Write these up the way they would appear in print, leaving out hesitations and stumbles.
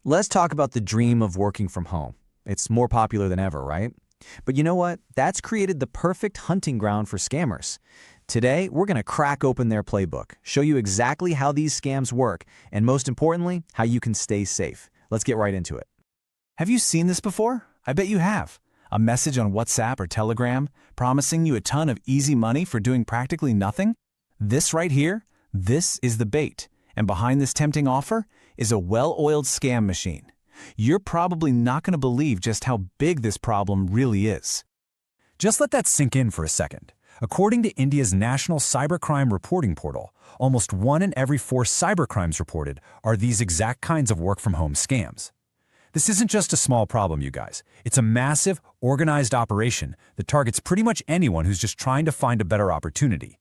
Let's talk about the dream of working from home. It's more popular than ever, right? But you know what? That's created the perfect hunting ground for scammers. Today, we're going to crack open their playbook, show you exactly how these scams work, and most importantly, how you can stay safe. Let's get right into it. Have you seen this before? I bet you have. A message on WhatsApp or Telegram promising you a ton of easy money for doing practically nothing? This right here, this is the bait. And behind this tempting offer is a well-oiled scam machine. You're probably not going to believe just how big this problem really is. Just let that sink in for a second. According to India's National Cybercrime Reporting Portal, almost 1 in every 4 cybercrimes reported are these exact kinds of work-from-home scams. This isn't just a small problem, you guys. It's a massive, organized operation that targets pretty much anyone who's just trying to find a better opportunity.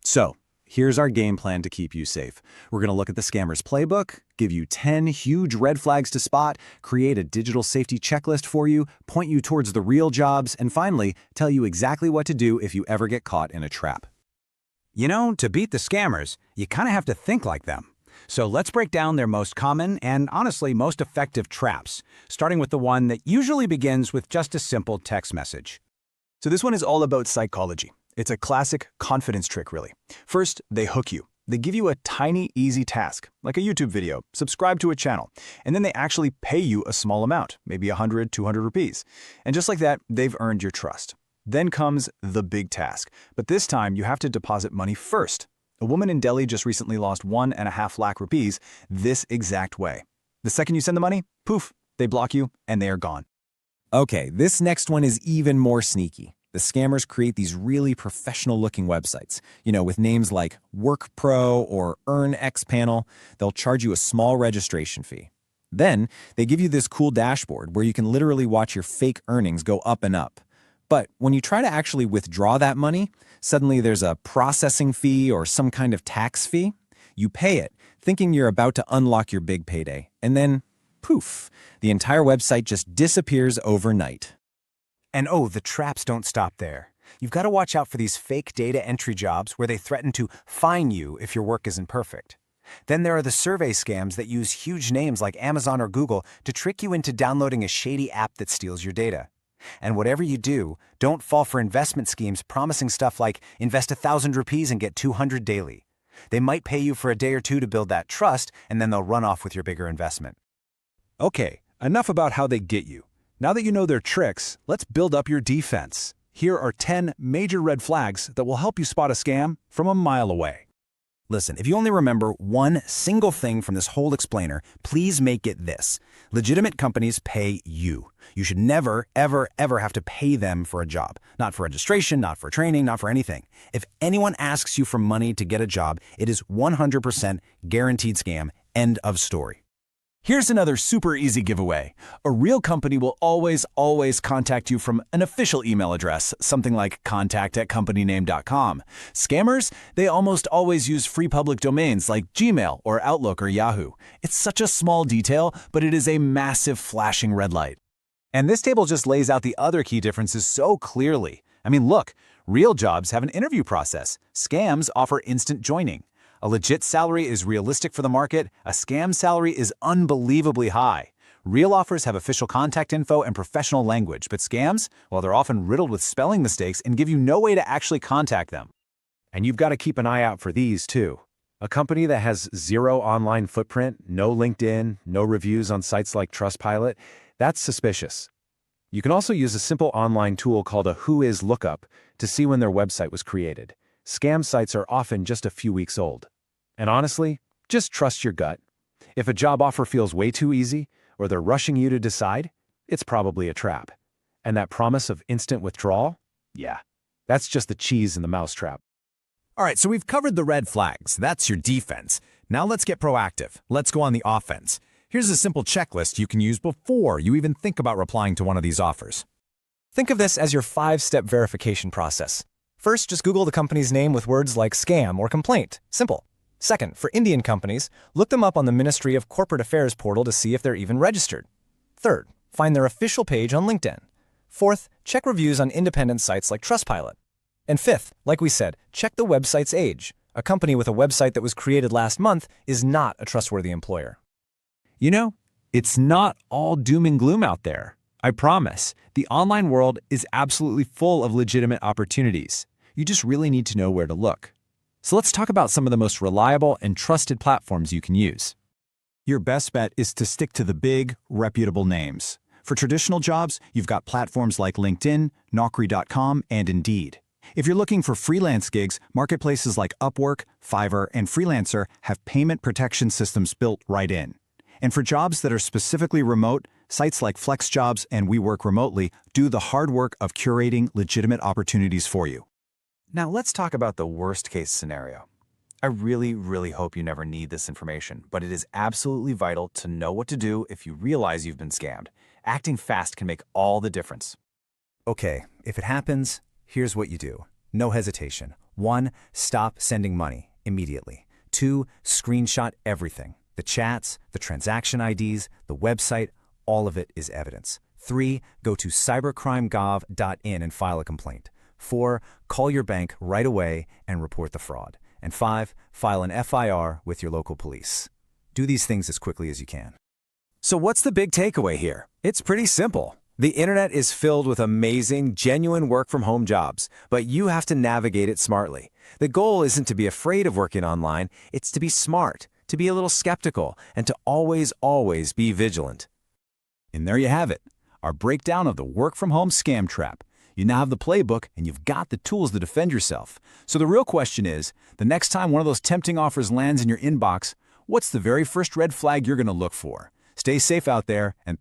So, here's our game plan to keep you safe. We're going to look at the scammer's playbook, give you 10 huge red flags to spot, create a digital safety checklist for you, point you towards the real jobs, and finally, tell you exactly what to do if you ever get caught in a trap. You know, to beat the scammers, you kind of have to think like them. So let's break down their most common and honestly most effective traps, starting with the one that usually begins with just a simple text message. So this one is all about psychology. It's a classic confidence trick, really. First, they hook you. They give you a tiny, easy task, like a YouTube video, subscribe to a channel, and then they actually pay you a small amount, maybe 100, 200 rupees. And just like that, they've earned your trust. Then comes the big task, but this time you have to deposit money first. A woman in Delhi just recently lost 1.5 lakh rupees this exact way. The second you send the money, poof, they block you and they are gone. Okay, this next one is even more sneaky. The scammers create these really professional-looking websites, with names like WorkPro or EarnXPanel. They'll charge you a small registration fee. Then, they give you this cool dashboard where you can literally watch your fake earnings go up and up. But when you try to actually withdraw that money, suddenly there's a processing fee or some kind of tax fee. You pay it, thinking you're about to unlock your big payday. And then, poof, the entire website just disappears overnight. And oh, the traps don't stop there. You've got to watch out for these fake data entry jobs where they threaten to fine you if your work isn't perfect. Then there are the survey scams that use huge names like Amazon or Google to trick you into downloading a shady app that steals your data. And whatever you do, don't fall for investment schemes promising stuff like invest 1,000 rupees and get 200 daily. They might pay you for a day or two to build that trust, and then they'll run off with your bigger investment. Okay, enough about how they get you. Now that you know their tricks, let's build up your defense. Here are 10 major red flags that will help you spot a scam from a mile away. Listen, if you only remember one single thing from this whole explainer, please make it this. Legitimate companies pay you. You should never, ever, ever have to pay them for a job. Not for registration, not for training, not for anything. If anyone asks you for money to get a job, it is 100% guaranteed scam. End of story. Here's another super easy giveaway. A real company will always contact you from an official email address, something like contact@companyname.com. Scammers, they almost always use free public domains like Gmail or Outlook or Yahoo. It's such a small detail, but it is a massive flashing red light. And this table just lays out the other key differences so clearly. I mean, look, real jobs have an interview process. Scams offer instant joining. A legit salary is realistic for the market. A scam salary is unbelievably high. Real offers have official contact info and professional language, but scams, well, they're often riddled with spelling mistakes and give you no way to actually contact them. And you've got to keep an eye out for these, too. A company that has zero online footprint, no LinkedIn, no reviews on sites like Trustpilot, that's suspicious. You can also use a simple online tool called a Whois lookup to see when their website was created. Scam sites are often just a few weeks old. And honestly, just trust your gut. If a job offer feels way too easy, or they're rushing you to decide, it's probably a trap. And that promise of instant withdrawal? Yeah, that's just the cheese in the mousetrap. All right, so we've covered the red flags. That's your defense. Now let's get proactive. Let's go on the offense. Here's a simple checklist you can use before you even think about replying to one of these offers. Think of this as your 5-step verification process. First, just Google the company's name with words like scam or complaint. Simple. Second, for Indian companies, look them up on the Ministry of Corporate Affairs portal to see if they're even registered. Third, find their official page on LinkedIn. Fourth, check reviews on independent sites like Trustpilot. And fifth, like we said, check the website's age. A company with a website that was created last month is not a trustworthy employer. You know, It's not all doom and gloom out there. I promise. The online world is absolutely full of legitimate opportunities. You just really need to know where to look. So let's talk about some of the most reliable and trusted platforms you can use. Your best bet is to stick to the big, reputable names. For traditional jobs, you've got platforms like LinkedIn, Naukri.com, and Indeed. If you're looking for freelance gigs, marketplaces like Upwork, Fiverr, and Freelancer have payment protection systems built right in. And for jobs that are specifically remote, sites like FlexJobs and We Work Remotely do the hard work of curating legitimate opportunities for you. Now let's talk about the worst-case scenario. I really hope you never need this information, but it is absolutely vital to know what to do if you realize you've been scammed. Acting fast can make all the difference. Okay, if it happens, here's what you do. No hesitation. 1. Stop sending money immediately. 2. Screenshot everything. The chats, the transaction IDs, the website, all of it is evidence. 3. Go to cybercrimegov.in and file a complaint. 4. Call your bank right away and report the fraud. And 5. File an FIR with your local police. Do these things as quickly as you can. So what's the big takeaway here? It's pretty simple. The internet is filled with amazing, genuine work-from-home jobs, but you have to navigate it smartly. The goal isn't to be afraid of working online, it's to be smart, to be a little skeptical, and to always be vigilant. And there you have it, our breakdown of the work-from-home scam trap. You now have the playbook, and you've got the tools to defend yourself. So the real question is, the next time one of those tempting offers lands in your inbox, what's the very first red flag you're going to look for? Stay safe out there, and